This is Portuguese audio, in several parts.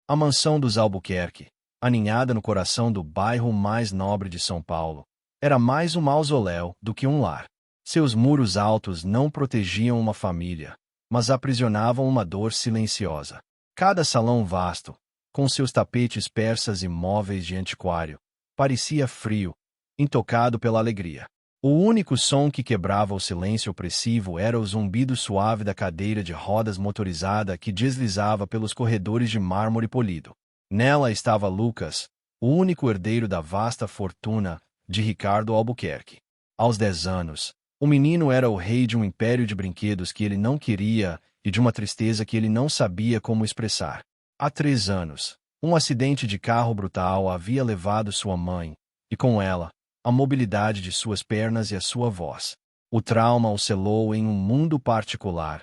A mansão dos Albuquerque, aninhada no coração do bairro mais nobre de São Paulo, era mais um mausoléu do que um lar. Seus muros altos não protegiam uma família, mas aprisionavam uma dor silenciosa. Cada salão vasto, com seus tapetes persas e móveis de antiquário, parecia frio, intocado pela alegria. O único som que quebrava o silêncio opressivo era o zumbido suave da cadeira de rodas motorizada que deslizava pelos corredores de mármore polido. Nela estava Lucas, o único herdeiro da vasta fortuna de Ricardo Albuquerque. Aos 10 anos, o menino era o rei de um império de brinquedos que ele não queria e de uma tristeza que ele não sabia como expressar. Há 3 anos, um acidente de carro brutal havia levado sua mãe, e com ela, a mobilidade de suas pernas e a sua voz. O trauma o selou em um mundo particular,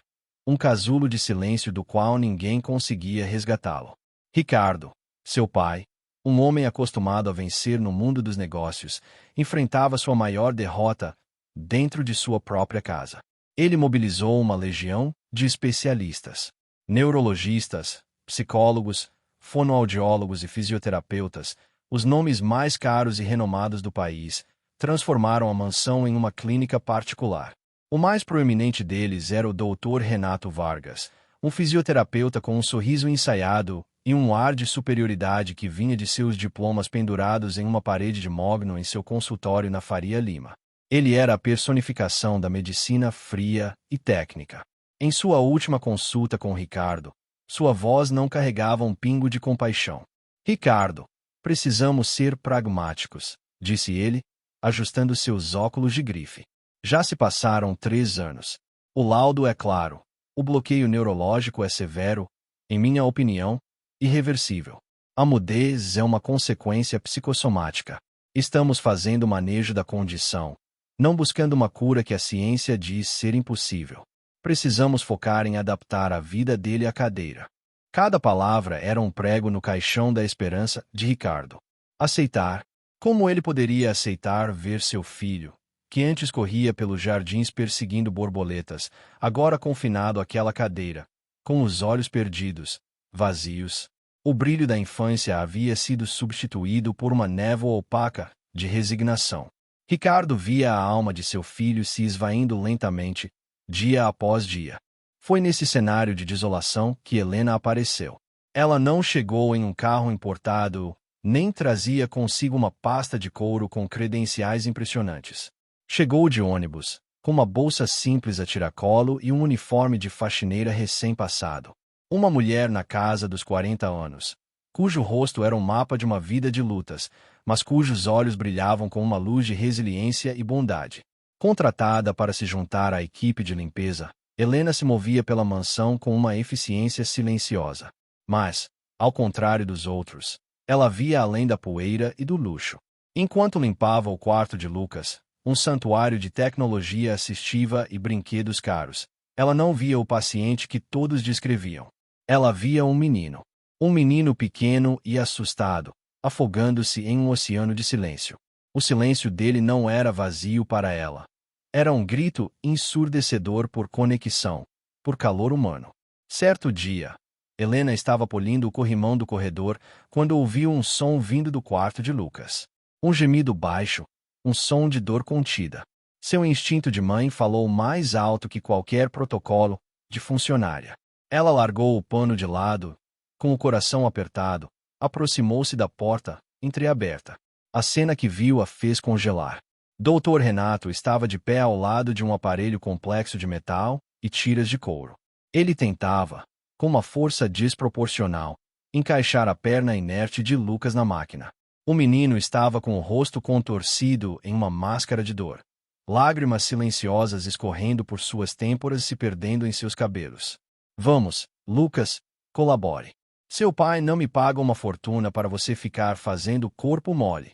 um casulo de silêncio do qual ninguém conseguia resgatá-lo. Ricardo, seu pai, um homem acostumado a vencer no mundo dos negócios, enfrentava sua maior derrota dentro de sua própria casa. Ele mobilizou uma legião de especialistas, neurologistas, psicólogos, fonoaudiólogos e fisioterapeutas, os nomes mais caros e renomados do país, transformaram a mansão em uma clínica particular. O mais proeminente deles era o Dr. Renato Vargas, um fisioterapeuta com um sorriso ensaiado e um ar de superioridade que vinha de seus diplomas pendurados em uma parede de mogno em seu consultório na Faria Lima. Ele era a personificação da medicina fria e técnica. Em sua última consulta com Ricardo, sua voz não carregava um pingo de compaixão. Ricardo, precisamos ser pragmáticos, disse ele, ajustando seus óculos de grife. Já se passaram 3 anos. O laudo é claro. O bloqueio neurológico é severo, em minha opinião, irreversível. A mudez é uma consequência psicossomática. Estamos fazendo manejo da condição, não buscando uma cura que a ciência diz ser impossível. Precisamos focar em adaptar a vida dele à cadeira. Cada palavra era um prego no caixão da esperança de Ricardo. Aceitar. Como ele poderia aceitar ver seu filho, que antes corria pelos jardins perseguindo borboletas, agora confinado àquela cadeira, com os olhos perdidos, vazios? O brilho da infância havia sido substituído por uma névoa opaca de resignação. Ricardo via a alma de seu filho se esvaindo lentamente, dia após dia. Foi nesse cenário de desolação que Helena apareceu. Ela não chegou em um carro importado, nem trazia consigo uma pasta de couro com credenciais impressionantes. Chegou de ônibus, com uma bolsa simples a tiracolo e um uniforme de faxineira recém-passado. Uma mulher na casa dos 40 anos, cujo rosto era um mapa de uma vida de lutas, mas cujos olhos brilhavam com uma luz de resiliência e bondade. Contratada para se juntar à equipe de limpeza, Helena se movia pela mansão com uma eficiência silenciosa. Mas, ao contrário dos outros, ela via além da poeira e do luxo. Enquanto limpava o quarto de Lucas, um santuário de tecnologia assistiva e brinquedos caros, ela não via o paciente que todos descreviam. Ela via um menino pequeno e assustado, afogando-se em um oceano de silêncio. O silêncio dele não era vazio para ela. Era um grito ensurdecedor por conexão, por calor humano. Certo dia, Helena estava polindo o corrimão do corredor quando ouviu um som vindo do quarto de Lucas. Um gemido baixo, um som de dor contida. Seu instinto de mãe falou mais alto que qualquer protocolo de funcionária. Ela largou o pano de lado, com o coração apertado, aproximou-se da porta, entreaberta. A cena que viu a fez congelar. Dr. Renato estava de pé ao lado de um aparelho complexo de metal e tiras de couro. Ele tentava, com uma força desproporcional, encaixar a perna inerte de Lucas na máquina. O menino estava com o rosto contorcido em uma máscara de dor. Lágrimas silenciosas escorrendo por suas têmporas e se perdendo em seus cabelos. Vamos, Lucas, colabore. Seu pai não me paga uma fortuna para você ficar fazendo corpo mole,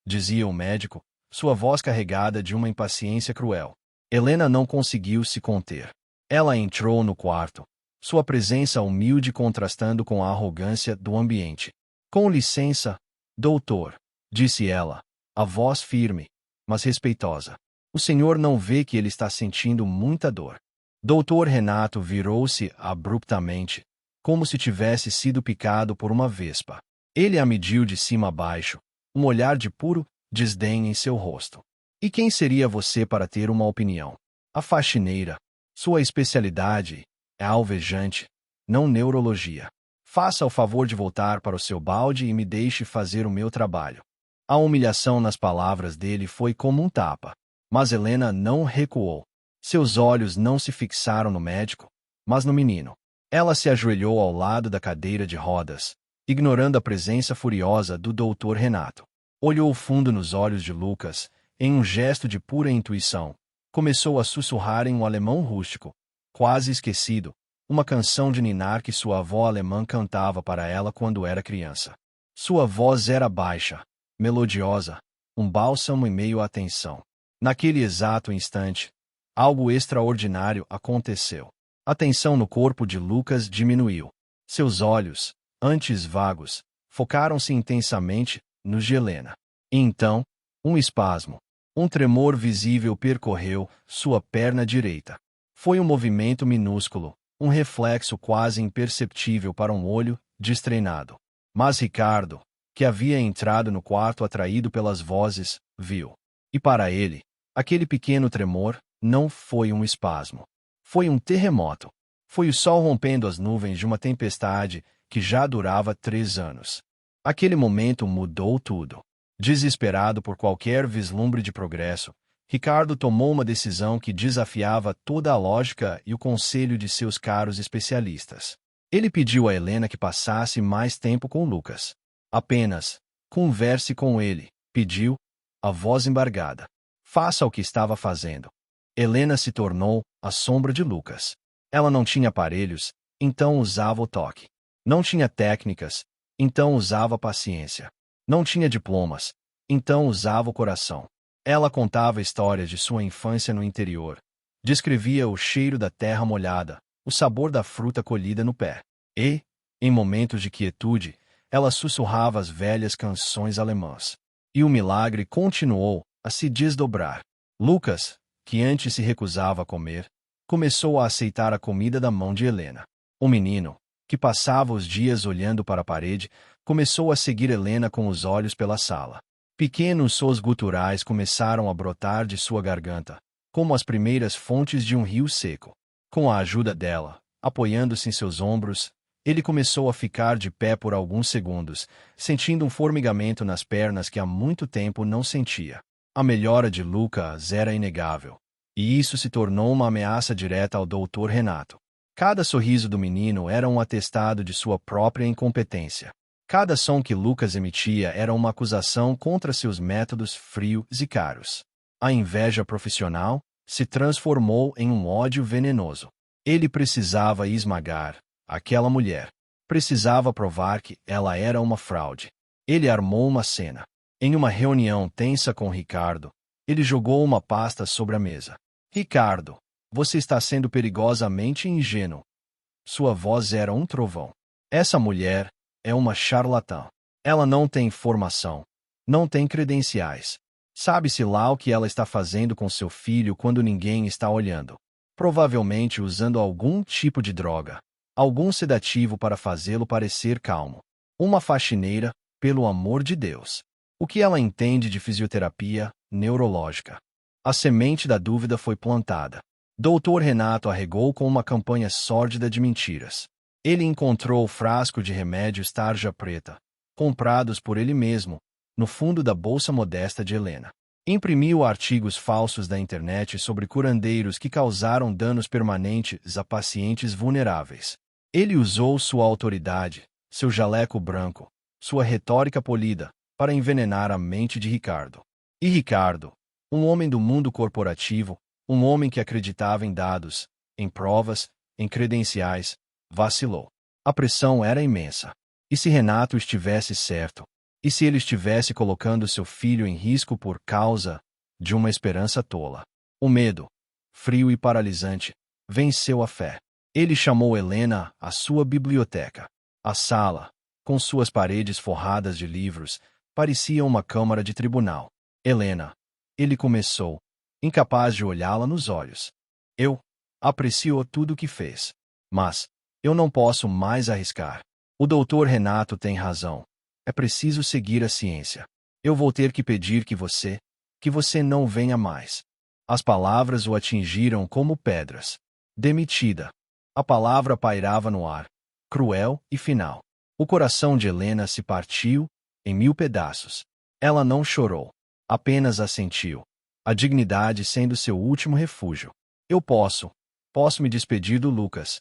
dizia o médico, sua voz carregada de uma impaciência cruel. Helena não conseguiu se conter. Ela entrou no quarto, sua presença humilde contrastando com a arrogância do ambiente. Com licença, doutor, disse ela, a voz firme, mas respeitosa. O senhor não vê que ele está sentindo muita dor. Dr. Renato virou-se abruptamente, como se tivesse sido picado por uma vespa. Ele a mediu de cima a baixo, um olhar de puro desdém em seu rosto. E quem seria você para ter uma opinião? A faxineira. Sua especialidade é alvejante, não neurologia. Faça o favor de voltar para o seu balde e me deixe fazer o meu trabalho. A humilhação nas palavras dele foi como um tapa. Mas Helena não recuou. Seus olhos não se fixaram no médico, mas no menino. Ela se ajoelhou ao lado da cadeira de rodas, ignorando a presença furiosa do Dr. Renato. Olhou fundo nos olhos de Lucas, em um gesto de pura intuição. Começou a sussurrar em um alemão rústico, quase esquecido, uma canção de ninar que sua avó alemã cantava para ela quando era criança. Sua voz era baixa, melodiosa, um bálsamo em meio à tensão. Naquele exato instante, algo extraordinário aconteceu. A tensão no corpo de Lucas diminuiu. Seus olhos, antes vagos, focaram-se intensamente nos de Helena. E então, um espasmo, um tremor visível percorreu sua perna direita. Foi um movimento minúsculo, um reflexo quase imperceptível para um olho destreinado. Mas Ricardo, que havia entrado no quarto atraído pelas vozes, viu. E para ele, aquele pequeno tremor não foi um espasmo. Foi um terremoto. Foi o sol rompendo as nuvens de uma tempestade que já durava 3 anos. Aquele momento mudou tudo. Desesperado por qualquer vislumbre de progresso, Ricardo tomou uma decisão que desafiava toda a lógica e o conselho de seus caros especialistas. Ele pediu a Helena que passasse mais tempo com Lucas. Apenas converse com ele, pediu, a voz embargada. Faça o que estava fazendo. Helena se tornou a sombra de Lucas. Ela não tinha aparelhos, então usava o toque. Não tinha técnicas, então usava paciência. Não tinha diplomas, então usava o coração. Ela contava histórias de sua infância no interior. Descrevia o cheiro da terra molhada, o sabor da fruta colhida no pé. E, em momentos de quietude, ela sussurrava as velhas canções alemãs. E o milagre continuou a se desdobrar. Lucas, que antes se recusava a comer, começou a aceitar a comida da mão de Helena. O menino, que passava os dias olhando para a parede, começou a seguir Helena com os olhos pela sala. Pequenos sons guturais começaram a brotar de sua garganta, como as primeiras fontes de um rio seco. Com a ajuda dela, apoiando-se em seus ombros, ele começou a ficar de pé por alguns segundos, sentindo um formigamento nas pernas que há muito tempo não sentia. A melhora de Lucas era inegável, e isso se tornou uma ameaça direta ao Dr. Renato. Cada sorriso do menino era um atestado de sua própria incompetência. Cada som que Lucas emitia era uma acusação contra seus métodos frios e caros. A inveja profissional se transformou em um ódio venenoso. Ele precisava esmagar aquela mulher. Precisava provar que ela era uma fraude. Ele armou uma cena. Em uma reunião tensa com Ricardo, ele jogou uma pasta sobre a mesa. Ricardo, você está sendo perigosamente ingênuo. Sua voz era um trovão. Essa mulher é uma charlatã. Ela não tem formação. Não tem credenciais. Sabe-se lá o que ela está fazendo com seu filho quando ninguém está olhando. Provavelmente usando algum tipo de droga. Algum sedativo para fazê-lo parecer calmo. Uma faxineira, pelo amor de Deus. O que ela entende de fisioterapia neurológica? A semente da dúvida foi plantada. Dr. Renato arregou com uma campanha sórdida de mentiras. Ele encontrou o frasco de remédios tarja preta, comprados por ele mesmo, no fundo da bolsa modesta de Helena. Imprimiu artigos falsos da internet sobre curandeiros que causaram danos permanentes a pacientes vulneráveis. Ele usou sua autoridade, seu jaleco branco, sua retórica polida, para envenenar a mente de Ricardo. E Ricardo, um homem do mundo corporativo, um homem que acreditava em dados, em provas, em credenciais, vacilou. A pressão era imensa. E se Renato estivesse certo? E se ele estivesse colocando seu filho em risco por causa de uma esperança tola? O medo, frio e paralisante, venceu a fé. Ele chamou Helena à sua biblioteca. A sala, com suas paredes forradas de livros, parecia uma câmara de tribunal. Helena, ele começou, incapaz de olhá-la nos olhos. Eu aprecio tudo o que fez. Mas Eu não posso mais arriscar. O doutor Renato tem razão. É preciso seguir a ciência. Eu vou ter que pedir que você não venha mais. As palavras o atingiram como pedras. Demitida. A palavra pairava no ar, cruel e final. O coração de Helena se partiu em 1000 pedaços. Ela não chorou, apenas assentiu. A dignidade sendo seu último refúgio. Eu posso me despedir do Lucas.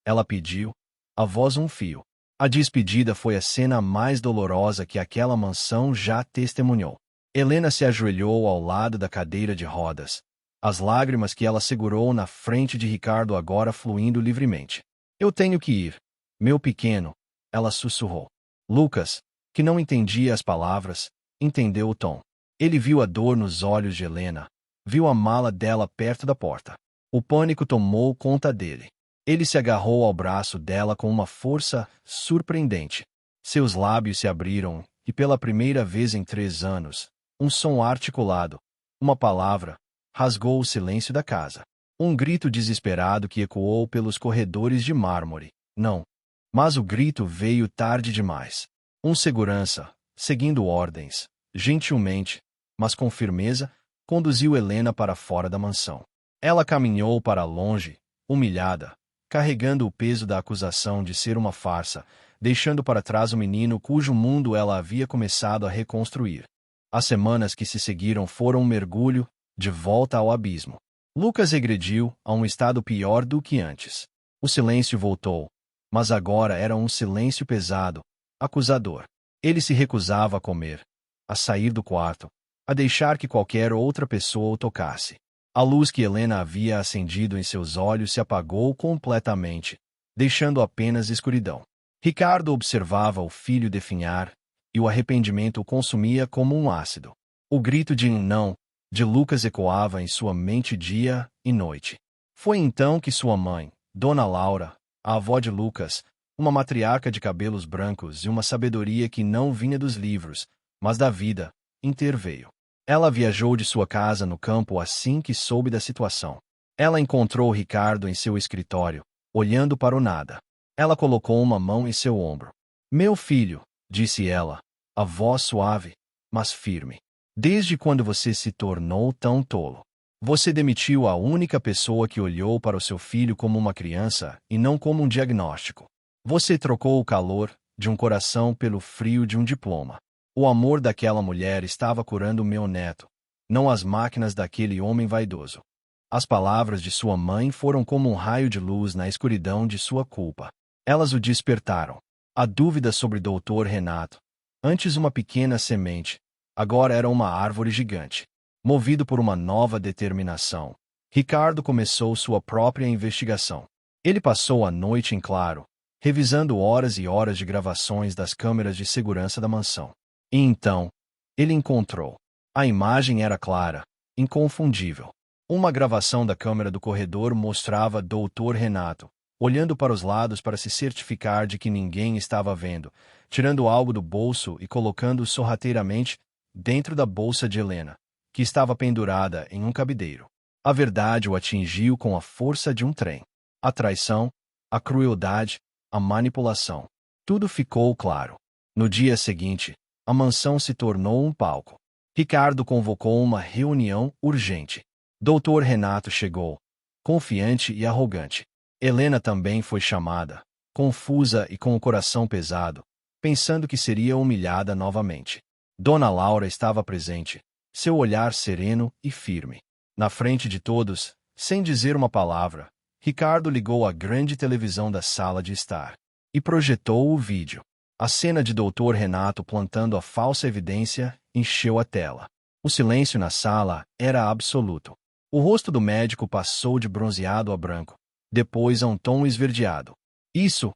Ela pediu, a voz um fio. A despedida foi a cena mais dolorosa que aquela mansão já testemunhou. Helena se ajoelhou ao lado da cadeira de rodas. As lágrimas que ela segurou na frente de Ricardo agora fluindo livremente. Eu tenho que ir. Meu pequeno, ela sussurrou. Lucas, que não entendia as palavras, entendeu o tom. Ele viu a dor nos olhos de Helena. Viu a mala dela perto da porta. O pânico tomou conta dele. Ele se agarrou ao braço dela com uma força surpreendente. Seus lábios se abriram e, pela primeira vez em 3 anos, um som articulado, uma palavra, rasgou o silêncio da casa. Um grito desesperado que ecoou pelos corredores de mármore. Não. Mas o grito veio tarde demais. Um segurança, seguindo ordens, gentilmente, mas com firmeza, conduziu Helena para fora da mansão. Ela caminhou para longe, humilhada, carregando o peso da acusação de ser uma farsa, deixando para trás o menino cujo mundo ela havia começado a reconstruir. As semanas que se seguiram foram um mergulho, de volta ao abismo. Lucas regrediu a um estado pior do que antes. O silêncio voltou, mas agora era um silêncio pesado, acusador. Ele se recusava a comer, a sair do quarto, a deixar que qualquer outra pessoa o tocasse. A luz que Helena havia acendido em seus olhos se apagou completamente, deixando apenas escuridão. Ricardo observava o filho definhar, e o arrependimento o consumia como um ácido. O grito de um não, de Lucas ecoava em sua mente dia e noite. Foi então que sua mãe, Dona Laura, a avó de Lucas, uma matriarca de cabelos brancos e uma sabedoria que não vinha dos livros, mas da vida, interveio. Ela viajou de sua casa no campo assim que soube da situação. Ela encontrou Ricardo em seu escritório, olhando para o nada. Ela colocou uma mão em seu ombro. Meu filho, disse ela, a voz suave, mas firme. Desde quando você se tornou tão tolo? Você demitiu a única pessoa que olhou para o seu filho como uma criança e não como um diagnóstico. Você trocou o calor de um coração pelo frio de um diploma. O amor daquela mulher estava curando meu neto, não as máquinas daquele homem vaidoso. As palavras de sua mãe foram como um raio de luz na escuridão de sua culpa. Elas o despertaram. A dúvida sobre Dr. Renato, antes uma pequena semente, agora era uma árvore gigante. Movido por uma nova determinação, Ricardo começou sua própria investigação. Ele passou a noite em claro, revisando horas e horas de gravações das câmeras de segurança da mansão. E então, ele encontrou. A imagem era clara, inconfundível. Uma gravação da câmera do corredor mostrava Dr. Renato, olhando para os lados para se certificar de que ninguém estava vendo, tirando algo do bolso e colocando-o sorrateiramente dentro da bolsa de Helena, que estava pendurada em um cabideiro. A verdade o atingiu com a força de um trem. A traição, a crueldade, a manipulação. Tudo ficou claro. No dia seguinte, a mansão se tornou um palco. Ricardo convocou uma reunião urgente. Dr. Renato chegou, confiante e arrogante. Helena também foi chamada, confusa e com o coração pesado, pensando que seria humilhada novamente. Dona Laura estava presente, seu olhar sereno e firme. Na frente de todos, sem dizer uma palavra, Ricardo ligou a grande televisão da sala de estar e projetou o vídeo. A cena de Dr. Renato plantando a falsa evidência encheu a tela. O silêncio na sala era absoluto. O rosto do médico passou de bronzeado a branco, depois a um tom esverdeado. Isso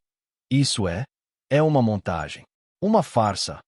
é uma montagem. Uma farsa.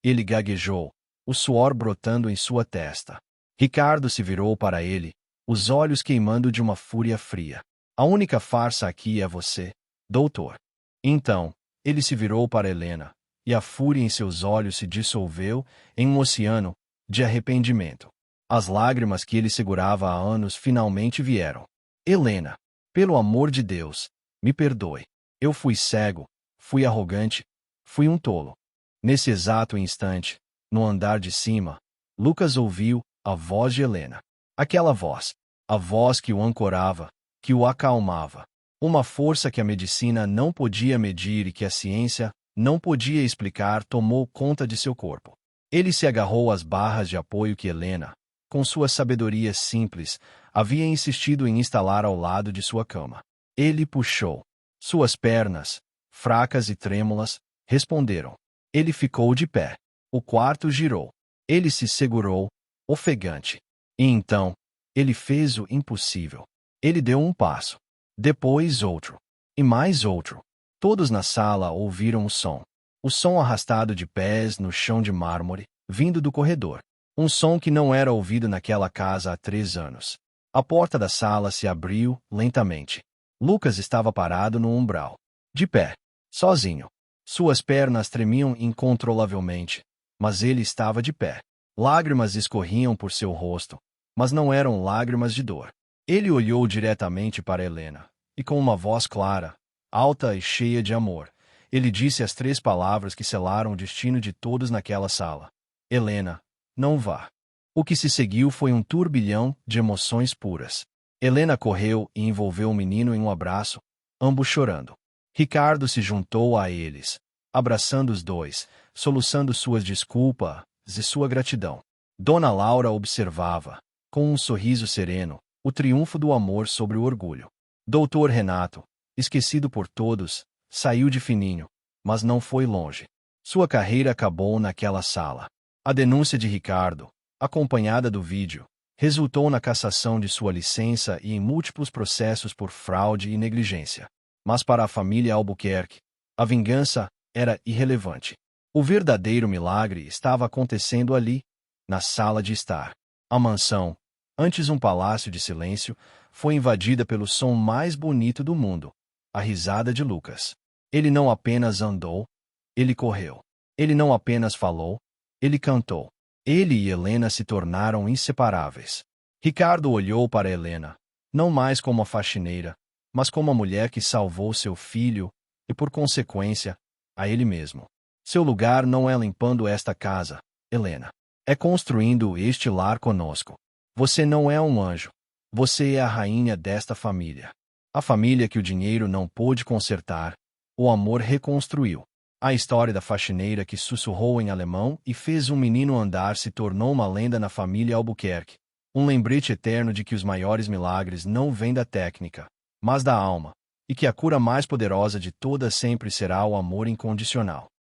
Ele gaguejou, o suor brotando em sua testa. Ricardo se virou para ele, os olhos queimando de uma fúria fria. A única farsa aqui é você, doutor. Então, ele se virou para Helena, e a fúria em seus olhos se dissolveu em um oceano de arrependimento. As lágrimas que ele segurava há anos finalmente vieram. Helena, pelo amor de Deus, me perdoe. Eu fui cego, fui arrogante, fui um tolo. Nesse exato instante, no andar de cima, Lucas ouviu a voz de Helena. Aquela voz, a voz que o ancorava, que o acalmava. Uma força que a medicina não podia medir e que a ciência não podia explicar tomou conta de seu corpo. Ele se agarrou às barras de apoio que Helena, com sua sabedoria simples, havia insistido em instalar ao lado de sua cama. Ele puxou. Suas pernas, fracas e trêmulas, responderam. Ele ficou de pé. O quarto girou. Ele se segurou, ofegante. E então, ele fez o impossível. Ele deu um passo. Depois outro. E mais outro. Todos na sala ouviram o som. O som arrastado de pés no chão de mármore, vindo do corredor. Um som que não era ouvido naquela casa há 3 anos. A porta da sala se abriu, lentamente. Lucas estava parado no umbral. De pé. Sozinho. Suas pernas tremiam incontrolavelmente. Mas ele estava de pé. Lágrimas escorriam por seu rosto. Mas não eram lágrimas de dor. Ele olhou diretamente para Helena. E com uma voz clara, alta e cheia de amor, ele disse as 3 palavras que selaram o destino de todos naquela sala. Helena, não vá. O que se seguiu foi um turbilhão de emoções puras. Helena correu e envolveu o menino em um abraço, ambos chorando. Ricardo se juntou a eles, abraçando os dois, soluçando suas desculpas e sua gratidão. Dona Laura observava, com um sorriso sereno, o triunfo do amor sobre o orgulho. Doutor Renato, esquecido por todos, saiu de fininho, mas não foi longe. Sua carreira acabou naquela sala. A denúncia de Ricardo, acompanhada do vídeo, resultou na cassação de sua licença e em múltiplos processos por fraude e negligência. Mas para a família Albuquerque, a vingança era irrelevante. O verdadeiro milagre estava acontecendo ali, na sala de estar. A mansão, antes um palácio de silêncio, foi invadida pelo som mais bonito do mundo, a risada de Lucas. Ele não apenas andou, ele correu. Ele não apenas falou, ele cantou. Ele e Helena se tornaram inseparáveis. Ricardo olhou para Helena, não mais como a faxineira, mas como a mulher que salvou seu filho e, por consequência, a ele mesmo. Seu lugar não é limpando esta casa, Helena. É construindo este lar conosco. Você não é um anjo. Você é a rainha desta família. A família que o dinheiro não pôde consertar, o amor reconstruiu. A história da faxineira que sussurrou em alemão e fez um menino andar se tornou uma lenda na família Albuquerque. Um lembrete eterno de que os maiores milagres não vêm da técnica, mas da alma, e que a cura mais poderosa de todas sempre será o amor incondicional.